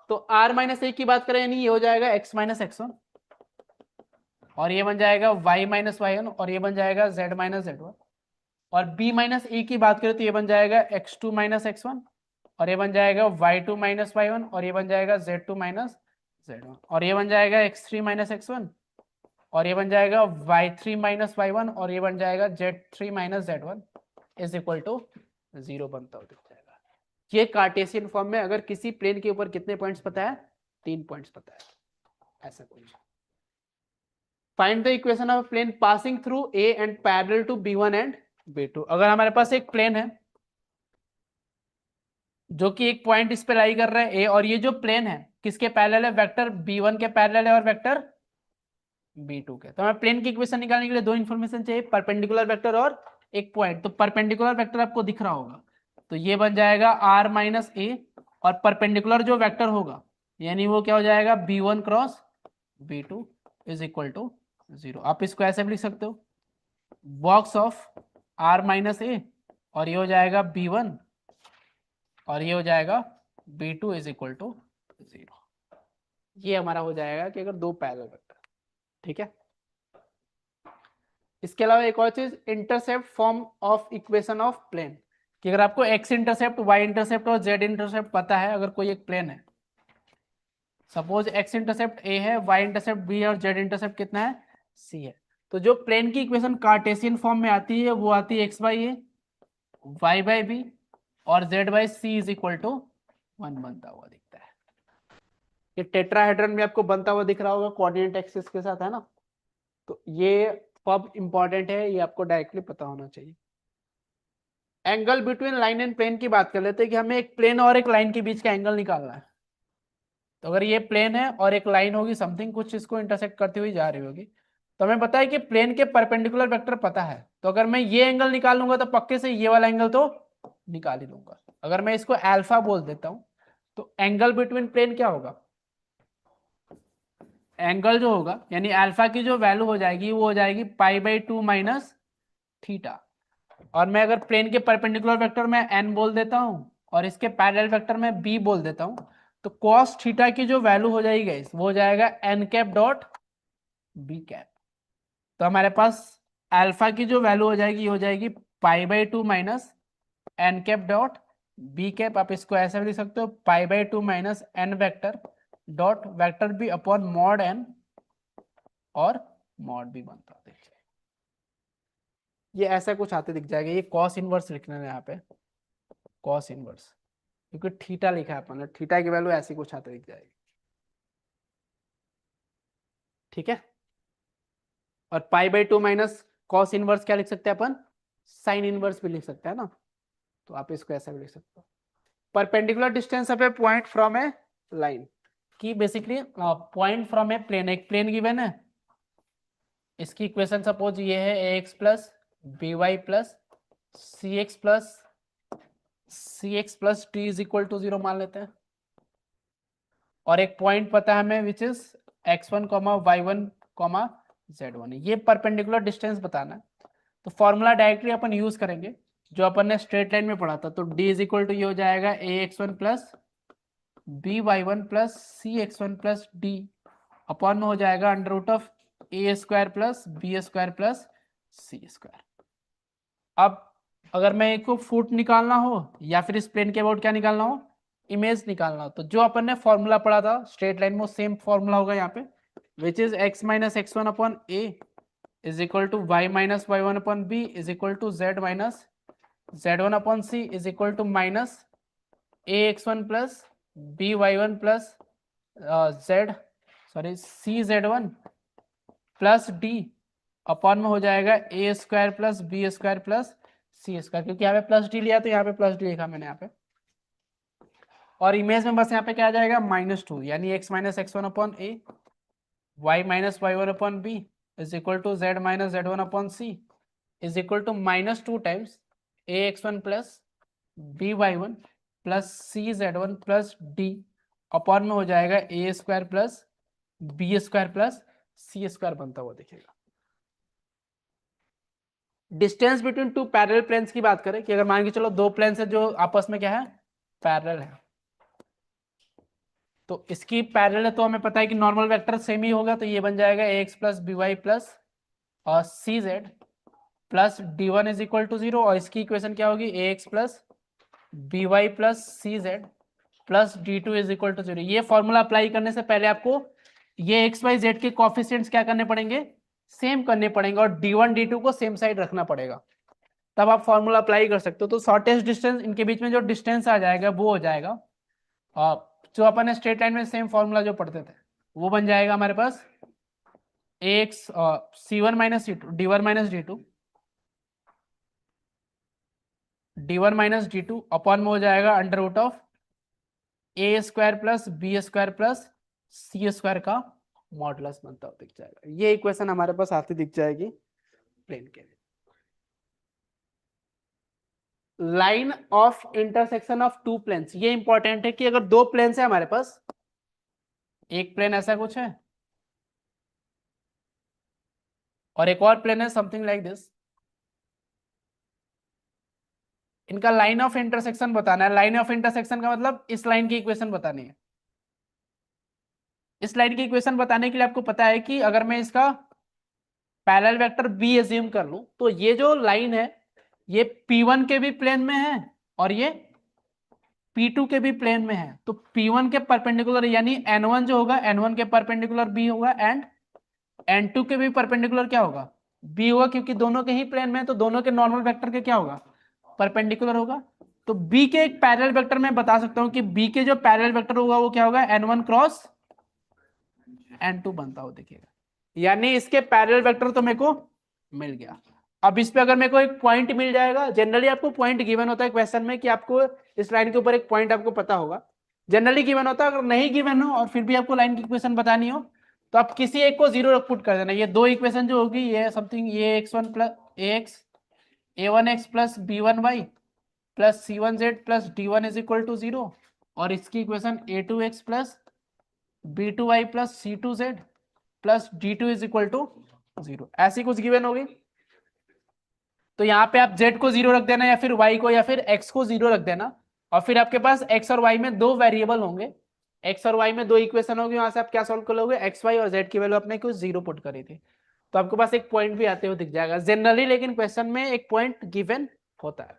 तो r माइनस ए की बात करें यानी ये हो जाएगा x माइनस x1, और ये बन जाएगा y माइनस y1, और ये बन जाएगा z माइनस z1, और b माइनस ए की बात करें तो ये बन जाएगा x2 माइनस x1, और ये बन जाएगा y2 माइनस y1, और ये बन जाएगा z2 माइनस z1, और ये बन जाएगा x3 माइनस x1, और ये बन जाएगा y3 माइनस y1, और ये बन जाएगा z3 minus z1 is equal to 0 बनता दिख जाएगा। ये कार्टेशियन फॉर्म में अगर किसी प्लेन के ऊपर कितने पॉइंट्स पता है, 3 पॉइंट्स पता है, ऐसा कुछ। Find the equation of plane passing through a and parallel to b1 and b2। अगर हमारे पास एक प्लेन है जो कि एक पॉइंट इस पे लाई कर रहा है a, और ये जो प्लेन है किसके पैरेलल है, वेक्टर b1 के पैरेलल है और वेक्टर b2 के। तो हमें प्लेन की इक्वेशन निकालने के लिए 2 इंफॉर्मेशन चाहिए, परपेंडिकुलर वेक्टर और एक पॉइंट। तो परपेंडिकुलर वेक्टर आपको दिख रहा होगा, तो ये बन जाएगा r माइनस ए, और परपेंडिकुलर जो वेक्टर होगा यानी वो क्या हो जाएगा b1 cross b2 is equal to 0। आप इसको ऐसे भी लिख सकते हो बॉक्स ऑफ r माइनस ए, और ये हो जाएगा b1, और ये हो जाएगा b2 इज इक्वल टू 0। ये हमारा हो जाएगा कि अगर 2 पैरेलल वेक्टर, ठीक है। इसके अलावा एक और चीज, intercept form of equation of plane, कि अगर आपको x इंटरसेप्ट, y इंटरसेप्ट और z इंटरसेप्ट पता है, अगर कोई एक प्लेन है, सपोज x इंटरसेप्ट a है, y इंटरसेप्ट b है, और z इंटरसेप्ट कितना है, c है, तो जो प्लेन की इक्वेशन कार्टेशियन फॉर्म में आती है वो आती है x by a, y by b और z by c is equal to 1 बनता हुआ दिखता है। ये टेट्राहेड्रन में आपको बनता हुआ दिख रहा होगा कोऑर्डिनेट एक्सिस के साथ, है ना। तो ये फॉर्म इंपॉर्टेंट है, ये आपको डायरेक्टली पता होना चाहिए। Angle between line and plane की बात कर लेते हैं कि हमें एक प्लेन और एक लाइन के बीच का एंगल निकालना है। तो अगर ये प्लेन है और एक लाइन होगी समथिंग कुछ इसको इंटरसेक्ट करती हुई जा रही होगी, तो हमें पता है कि प्लेन के परपेंडिकुलर वेक्टर पता है, तो अगर मैं ये एंगल निकाल लूंगा तो पक्के से ये वाला एंगल तो निकाल ही लूंगा। अगर मैं इसको अल्फा बोल देता हूं तो एंगल बिटवीन प्लेन क्या होगा, एंगल जो होगा यानी अल्फा की जो वैल्यू हो जाएगी वो हो जाएगी π/2 माइनस थीटा, और मैं अगर प्लेन के परपेंडिकुलर वेक्टर में n बोल देता हूं और इसके पैरेलल वेक्टर में b बोल देता हूं, तो cos थीटा की जो वैल्यू हो जाएगी guys, वो हो जाएगा n cap dot b cap. तो हमारे पास अल्फा की जो वैल्यू हो जाएगी ये हो जाएगी π/2 minus n cap dot b cap. आप इसको ऐसे भी लिख सकते हो π/2 minus n vector dot vector b upon mod n और मॉड b बनता है। देखिए ये ऐसा कुछ आते दिख जाएगा। ये कॉस इनवर्स लिखना है यहाँ पे, कॉस इनवर्स, क्योंकि थीटा लिखा है अपन ने, थीटा की वैल्यू ऐसी कुछ आते दिख जाएगी। ठीक है, और π/2 माइनस कॉस इनवर्स क्या लिख सकते हैं अपन, साइन इनवर्स भी लिख सकते हैं ना, तो आप इसको ऐसा भी लिख सकते हो। Perpendicular distance of a point from a line की basically point from a plane, एक प्लेन गिवन है, इसकी इक्वेशन सपोज ये है ax plus B y plus C x plus T is equal to 0 मान लेते हैं, और एक पॉइंट पता है हमें which is x1 y1 z1। ये परपेंडिकुलर डिस्टेंस बताना है, तो फॉर्मूला डायरेक्टली अपन यूज करेंगे जो अपन ने स्ट्रेट लाइन में पढ़ा था। तो d इज इक्वल टू ये हो जाएगा ax1 plus B y one plus C x one plus D upon में हो जाएगा under root of A square plus B square plus C square. अब अगर मैं एक को फुट निकालना हो या फिर इस प्लेन के अबाउट क्या निकालना हो, इमेज निकालना हो, तो जो अपन ने फॉर्मूला पढ़ा था स्ट्रेट लाइन में सेम फॉर्मूला होगा यहाँ पे, which is x minus x one upon A is equal to Y minus Y one upon B is equal to z minus Z one upon C is equal to minus A x one plus B y one plus C z one plus D upon में हो जाएगा A square plus B square plus C square, क्योंकि यहाँ पे plus D लिया तो यहाँ पे प्लस डी लिखा मैंने यहाँ पे, और इमेज में बस यहाँ पे क्या आ जाएगा -2, यानी x minus x one upon A y minus Y one upon B is equal to z minus Z one upon C is equal to -2 times A x one plus B y one plus C z one plus D upon में हो जाएगा A square plus B square plus C square बनता हुआ दिखेगा। Distance between two parallel planes की बात करें कि अगर मान के चलो दो प्लेन्स है जो आपस में क्या है, पैरेलल है, तो इसकी पैरेलल है तो हमें पता है कि नॉर्मल वेक्टर सेम ही होगा, तो ये बन जाएगा ax plus B y plus और C z plus D one is equal to 0, और इसकी इक्वेशन क्या होगी ax plus B y plus C z plus D two is equal to 0। ये फॉर्मूला अप्लाई करने से पहले आपको ये एक्स वाई जेड के कोफिशिएंट्स क्या करने पड़ेंगे, सेम करने पड़ेंगे, और d1 d2 को सेम साइड रखना पड़ेगा, तब आप फॉर्मूला अप्लाई कर सकते हो। तो शॉर्टेस्ट डिस्टेंस, इनके बीच में जो डिस्टेंस आ जाएगा वो हो जाएगा जो अपन ने स्ट्रेट लाइन में सेम फॉर्मूला जो पढ़ते थे वो बन जाएगा हमारे पास x c1 minus c2 d1 minus d2 d1 minus d2 upon में हो जाएगा under root of A square plus B square plus C square का मॉडुलस बनता दिख जाएगा। ये इक्वेशन हमारे पास आती दिख जाएगी प्लेन के लिए। Line of intersection of two planes, ये इंपॉर्टेंट है कि अगर दो प्लेन्स है हमारे पास, एक प्लेन ऐसा कुछ है और एक और प्लेन है समथिंग लाइक दिस, इनका लाइन ऑफ इंटरसेक्शन बताना है। लाइन ऑफ इंटरसेक्शन का मतलब इस लाइन की इक्वेशन बतानी है। इस लाइन की इक्वेशन बताने के लिए आपको पता है कि अगर मैं इसका पैरेलल वेक्टर b एज्यूम कर लूं तो ये जो लाइन है ये P1 के भी प्लेन में है और ये P2 के भी प्लेन में है, तो P1 के परपेंडिकुलर यानी N1 जो होगा N1 के परपेंडिकुलर B होगा एंड N2 के भी परपेंडिकुलर क्या होगा, B होगा, क्योंकि दोनों के ही प्लेन में है तो दोनों के नॉर्मल वेक्टर के क्या होगा, परपेंडिकुलर होगा। तो B के एक पैरेलल वेक्टर मैं बता सकता हूं कि B के जो पैरेलल वेक्टर होगा वो क्या होगा, N1 क्रॉस N2 बनता हो देखिएगा, यानी इसके पैरेलल वेक्टर तो मेरे को मिल गया। अब इस पे अगर मेरे को एक पॉइंट मिल जाएगा, जनरली आपको पॉइंट गिवन होता है क्वेश्चन में कि आपको इस लाइन के ऊपर एक पॉइंट आपको पता होगा, जनरली गिवन होता है। अगर नहीं गिवन हो और फिर भी आपको लाइन की इक्वेशन बतानी हो तो आप किसी एक को 0 पुट कर देना। ये दो इक्वेशन जो होगी ये समथिंग ये x1 plus ax a1x plus b1y plus c1z plus d1 is equal to 0, और इसकी equation a2x plus b2y plus c2z plus d2 is equal to 0, ऐसी कुछ गिवन होगी। तो यहाँ पे आप z को 0 रख देना या फिर y को या फिर x को 0 रख देना, और फिर आपके पास एक्स और वाई में दो वेरिएबल होंगे, एक्स और वाई में दो इक्वेशन होगी, वहां से आप क्या सॉल्व कर लोगे, एक्स वाई और जेड की वैल्यू अपने को 0 पुट करी थी, तो आपके पास एक पॉइंट भी आते हुए दिख जाएगा जनरली, लेकिन क्वेश्चन में एक पॉइंट गिवन होता है।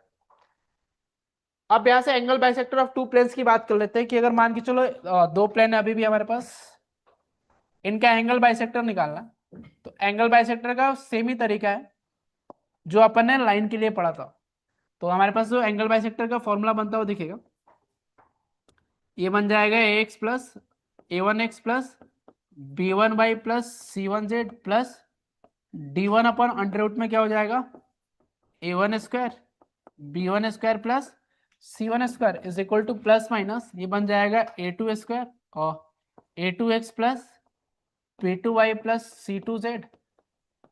अब यहां से angle bisector of two planes की बात कर लेते हैं कि अगर मान के चलो दो प्लेन है अभी भी हमारे पास, इनका एंगल बाइसेक्टर निकालना, तो एंगल बाइसेक्टर का सेम ही तरीका है जो अपन ने लाइन के लिए पढ़ा था। तो हमारे पास जो एंगल बाइसेक्टर का फॉर्मूला बनता है वो दिखेगा, ये बन जाएगा ax plus a1x plus b1y plus c1z plus d1 अपन अंडर रूट में क्या हो जाएगा a1 square b1 square plus c1 square is equal to plus minus ये बन जाएगा a2 स्क्वायर और a2x plus b2y plus c2z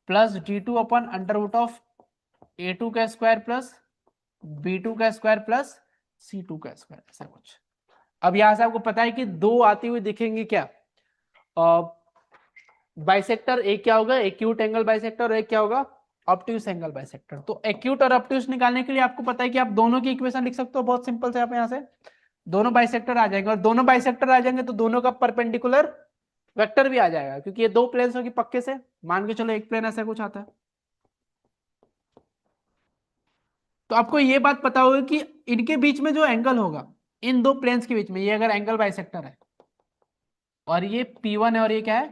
plus d2 अपन अंडर रूट ऑफ a2 का स्क्वायर प्लस b2 का स्क्वायर प्लस c2 का square, ऐसा कुछ। अब यहां से आपको पता है कि दो आती हुई दिखेंगे क्या बाइसेक्टर, एक क्या होगा एक्यूट एंगल बाइसेक्टर और एक क्या होगा ऑब्ट्यूस एंगल बाइसेक्टर। तो एक्यूट और ऑब्ट्यूस निकालने के लिए आपको पता है कि आप दोनों की इक्वेशन लिख सकते हो बहुत सिंपल से, आप यहां से दोनों बाइसेक्टर आ जाएंगे और दोनों बाइसेक्टर आ जाएंगे तो दोनों का परपेंडिकुलर वेक्टर भी आ जाएगा, क्योंकि ये दो प्लेन्स होगी पक्के से, मान के चलो एक प्लेन ऐसा कुछ आता है। तो आपको ये बात पता होगी कि इनके बीच में जो एंगल होगा इन दो प्लेन्स के बीच में, ये अगर एंगल बाइसेक्टर है और ये P1 है और ये क्या है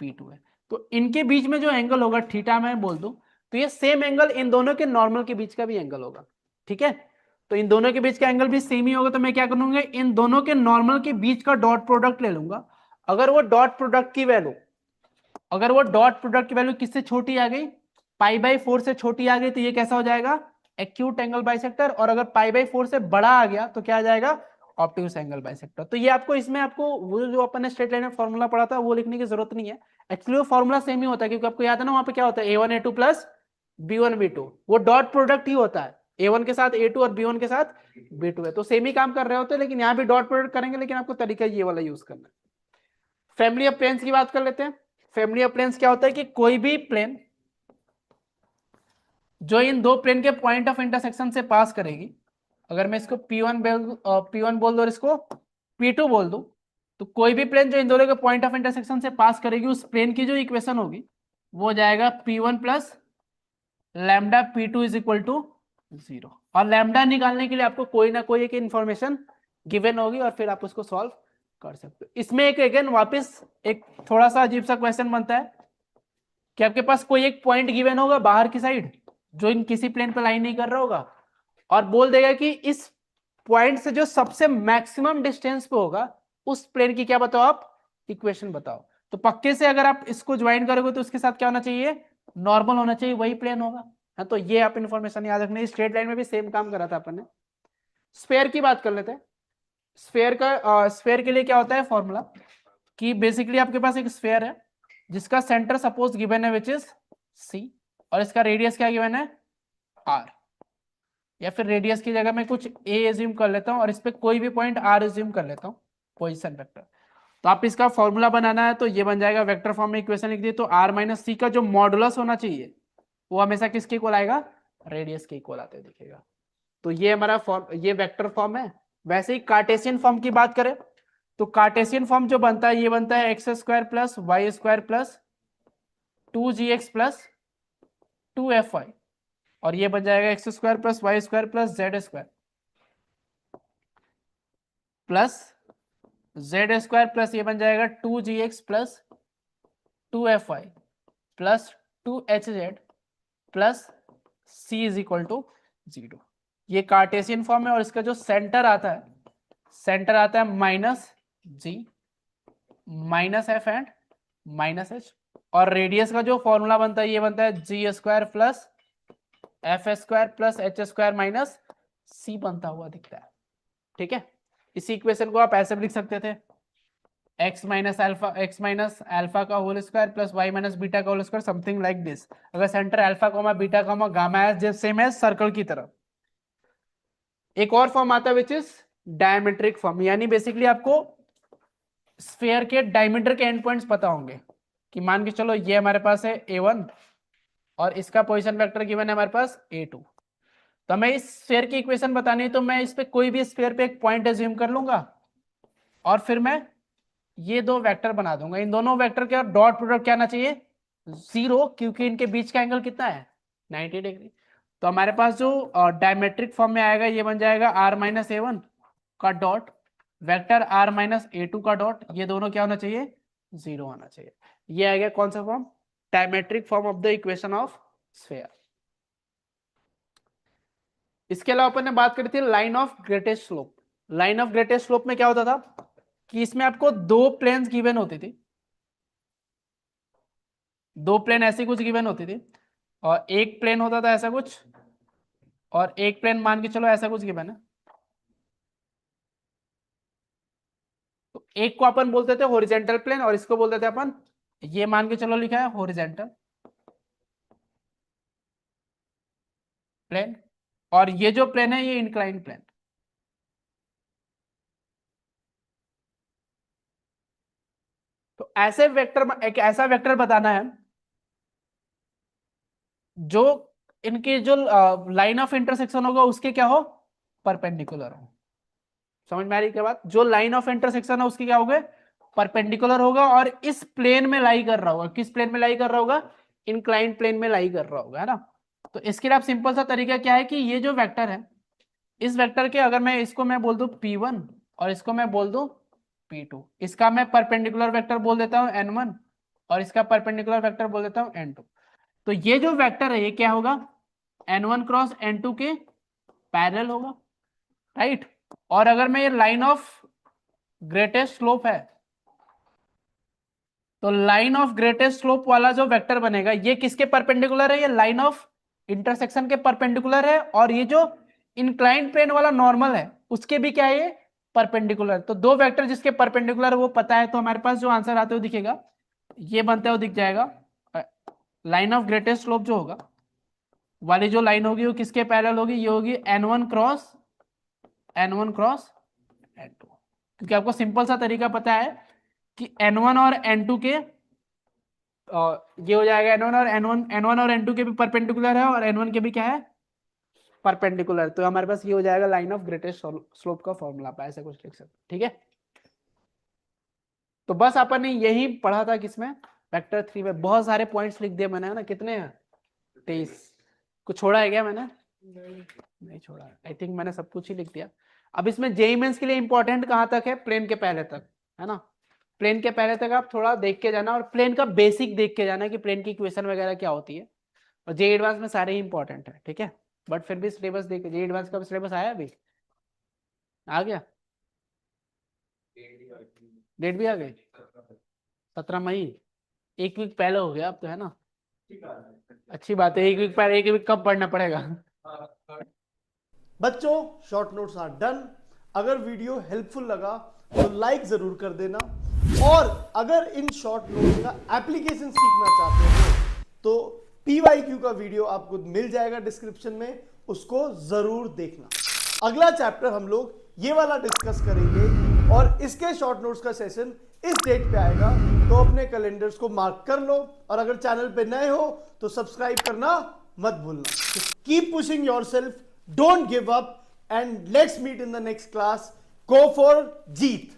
P2 है, तो इनके बीच में जो एंगल होगा थीटा मैं बोल दूं, तो ये सेम एंगल इन दोनों के नॉर्मल के बीच का भी एंगल होगा, ठीक है। तो इन दोनों के बीच का एंगल भी सेम ही होगा, तो मैं क्या करूंगा इन दोनों के नॉर्मल के बीच का डॉट प्रोडक्ट ले लूंगा। अगर वो डॉट प्रोडक्ट की वैल्यू, अगर वो डॉट प्रोडक्ट की वैल्यू किससे छोटी आ गई, π/4 से छोटी आ गई, तो ये कैसा हो जाएगा एक्यूट एंगल बाइसेक्टर, और अगर π/4 से बड़ा आ गया तो क्या आ जाएगा ऑब्ट्यूस एंगल बाइसेक्टर। तो ये आपको इसमें आपको वो जो अपन ने स्ट्रेट लाइन में फॉर्मूला पढ़ा था वो लिखने की जरूरत नहीं है, एक्चुअली वो फॉर्मूला सेम ही होता है, क्योंकि आपको याद है ना वहां पे क्या होता है a1 a2 plus b1 b2, वो डॉट प्रोडक्ट ही होता है, a1 के साथ a2 और b1 के साथ b2 है, तो सेम ही काम कर रहे होते हैं, लेकिन यहाँ भी डॉट प्रोडक्ट करेंगे, लेकिन आपको तरीका ये वाला यूज करना है। फैमिली ऑफ प्लेन्स की बात कर लेते हैं। फैमिली ऑफ प्लेन्स क्या होता है कि कोई भी प्लेन जो इन दो प्लेन के पॉइंट ऑफ इंटरसेक्शन से पास करेगी, अगर मैं इसको P1 बोल दो और इसको P2 बोल दूं, तो कोई भी प्लेन जो इन दोनों के पॉइंट ऑफ इंटरसेक्शन से पास करेगी उस प्लेन की जो इक्वेशन होगी वो जाएगा P1 plus lambda P2 is equal to 0, और लैम्डा निकालने के लिए आपको कोई ना कोई एक इंफॉर्मेशन गिवन होगी और फिर आप उसको सॉल्व कर सकते हो। इसमें एक अगेन वापस एक थोड़ा सा अजीब सा क्वेश्चन बनता है कि आपके पास कोई एक पॉइंट गिवन होगा बाहर की साइड जो इन किसी प्लेन पर लाइन नहीं कर रहा होगा, और बोल देगा कि इस पॉइंट से जो सबसे मैक्सिमम डिस्टेंस पे होगा उस प्लेन की क्या बताओ आप इक्वेशन बताओ। तो पक्के से अगर आप इसको ज्वाइन करोगे तो उसके साथ क्या होना चाहिए नॉर्मल होना चाहिए, वही प्लेन होगा। हाँ, तो ये आप इन्फॉर्मेशन याद रखना, स्ट्रेट लाइन में भी सेम काम करा था अपन ने। स्फेयर की बात कर लेते हैं। स्फेयर के लिए क्या होता है फॉर्मूला कि बेसिकली आपके पास एक स्फेयर है जिसका सेंटर सपोज गिवन है विच इज C, और इसका रेडियस क्या गिवन है R, या फिर रेडियस की जगह मैं कुछ a एज्यूम कर लेता हूं और इस पे कोई भी पॉइंट R एज्यूम कर लेता हूं पोजीशन वेक्टर। तो आप इसका फॉर्मूला बनाना है तो ये बन जाएगा, वेक्टर फॉर्म में इक्वेशन लिख दी तो R माइनस C का जो मॉडुलस होना चाहिए वो हमेशा किसके इक्वल आएगा रेडियस के इक्वल आते दिखेगा। तो ये हमारा फॉर्म, ये वेक्टर फॉर्म है। वैसे ही कार्टेशियन फॉर्म की बात करें तो कार्टेशियन फॉर्म जो बनता है ये बनता है x square plus y square plus 2gx plus 2fy, और ये बन जाएगा x square plus y square plus z square plus z square plus ये बन जाएगा 2gx plus 2fy plus 2hz plus c is equal to 0। ये Cartesian form है और इसका जो सेंटर आता है minus g minus f and minus h, और रेडियस का जो फॉर्मूला बनता है ये बनता है g square plus F square plus H square minus C बनता हुआ दिखता है। ठीक है, इसी इक्वेशन को आप ऐसे भी लिख सकते थे x माइनस अल्फा का whole square plus y minus beta का whole square, something like this. अगर center alpha comma beta comma gamma है सेम है सर्कल की तरह। एक और फॉर्म आता है विच इज डायमेट्रिक फॉर्म, यानी बेसिकली आपको स्फीयर के डायमीटर के एंड पॉइंट्स पता होंगे कि मान के चलो ये हमारे पास है a1 और इसका पोजीशन वेक्टर गिवन है हमारे पास a2, तो मैं इस स्फीयर की इक्वेशन बतानी है तो मैं इस पे कोई भी स्फीयर पे एक पॉइंट एज्यूम कर लूंगा और फिर मैं ये दो वेक्टर बना दूंगा। इन दोनों वेक्टर का डॉट प्रोडक्ट क्या आना चाहिए? 0, क्योंकि इनके बीच का एंगल कितना है? 90 डिग्री। तो हमारे पास जो डायमेट्रिक फॉर्म में आएगा ये बन जाएगा r-a1 का डॉट वेक्टर r-a2 का डॉट, ये दोनों क्या होना चाहिए? 0 आना चाहिए। ये आ गया कौन सा form? Diametric form of the equation of sphere. इसके अलावा अपन ने बात करी थी line of greatest slope. Line of greatest slope में क्या होता था कि इसमें आपको दो प्लेन्स गिवन होती थी, दो प्लेन ऐसी कुछ गिवन होती थी, और एक प्लेन होता था ऐसा कुछ, और एक प्लेन मान के चलो ऐसा कुछ गिवन है। तो एक को अपन बोलते थे हॉरिजॉन्टल प्लेन और इसको बोलते थे अपन, ये मान के चलो लिखा है हॉरिजॉन्टल प्लेन, और ये जो प्लेन है ये इंक्लाइन प्लेन। तो ऐसे वेक्टर, एक ऐसा वेक्टर बताना है जो इनके जो लाइन ऑफ इंटरसेक्शन होगा उसके क्या हो? परपेंडिकुलर हो। समझ में आ रही क्या बात? जो लाइन ऑफ इंटरसेक्शन है उसकी क्या होगा? परपेंडिकुलर होगा, और इस प्लेन में लाई कर रहा होगा। किस प्लेन में लाई कर रहा होगा? इंक्लाइंड प्लेन में लाई कर रहा होगा, है ना। तो इसके लिए आप सिंपल सा तरीका क्या है कि ये जो वेक्टर है, इस वेक्टर के अगर मैं इसको मैं बोल दूं P1 और इसको मैं बोल दूं P2, इसका मैं परपेंडिकुलर वेक्टर बोल देता हूं N1 और इसका परपेंडिकुलर वेक्टर बोल देता हूं N2। तो ये जो वेक्टर है ये क्या होगा? N1 क्रॉस N2 के पैरेलल होगा, राइट। और अगर मैं ये लाइन ऑफ ग्रेटेस्ट स्लोप है तो लाइन ऑफ ग्रेटेस्ट स्लोप वाला जो वेक्टर बनेगा ये किसके परपेंडिकुलर है? ये लाइन ऑफ इंटरसेक्शन के परपेंडिकुलर है, और ये जो इंक्लाइंड प्लेन वाला नॉर्मल है उसके भी क्या है? ये परपेंडिकुलर। तो दो वेक्टर जिसके परपेंडिकुलर वो पता है, तो हमारे पास जो आंसर आते हुए दिखेगा ये बनता है वो दिख जाएगा। लाइन ऑफ ग्रेटेस्ट स्लोप जो होगा वाली जो लाइन होगी वो किसके पैरेलल होगी? ये होगी N1 क्रॉस N2, क्योंकि आपको सिंपल सा तरीका पता है कि N1 और N2 के ये हो जाएगा N1 और N2 के भी परपेंडिकुलर है, और N1 के भी क्या है? परपेंडिकुलर। तो हमारे पास ये हो जाएगा लाइन ऑफ ग्रेटेस्ट स्लोप का फॉर्मूला, आप ऐसे कुछ लिख सकते, ठीक है। तो बस अपन ने यही पढ़ा था किसमें? वेक्टर 3 में। बहुत सारे पॉइंट्स लिख दिए मैंने, है ना। कितने हैं? 23। कुछ छोड़ा है क्या मैंने? नहीं छोड़ा। आई थिंक मैंने सब कुछ ही लिख दिया। अब इसमें जेईई मेंस के लिए इंपॉर्टेंट कहां तक है? प्लेन के पहले तक, है ना। प्लेन के पहले तक आप थोड़ा देख के जाना, और प्लेन का बेसिक देख के जाना कि प्लेन की इक्वेशन वगैरह क्या होती है। और जेईई एडवांस में सारे ही इंपॉर्टेंट है, ठीक है। बट फिर भी सिलेबस देख, जेईई एडवांस का सिलेबस आया अभी? आ गया? डेट भी आ गई? 17 मई, एक वीक पहले हो गया अब तो, है ना। अच्छी बात है। एक वीक पहले, एक वीक कब पढ़ना पड़ेगा? बच्चों, शॉर्ट नोट्स आर डन। अगर वीडियो हेल्पफुल लगा तो लाइक जरूर कर देना, और अगर इन शॉर्ट नोट्स का एप्लीकेशन सीखना चाहते हो तो PYQ का वीडियो आपको मिल जाएगा डिस्क्रिप्शन में, उसको जरूर देखना। अगला चैप्टर हम लोग ये वाला डिस्कस करेंगे, और इसके शॉर्ट नोट्स का सेशन इस डेट पे आएगा, तो अपने कैलेंडर्स को मार्क कर लो। और अगर चैनल पे नए हो तो सब्सक्राइब करना मत भूलना। Keep pushing yourself, don't give up, and let's meet in the next class. Go for Jeet.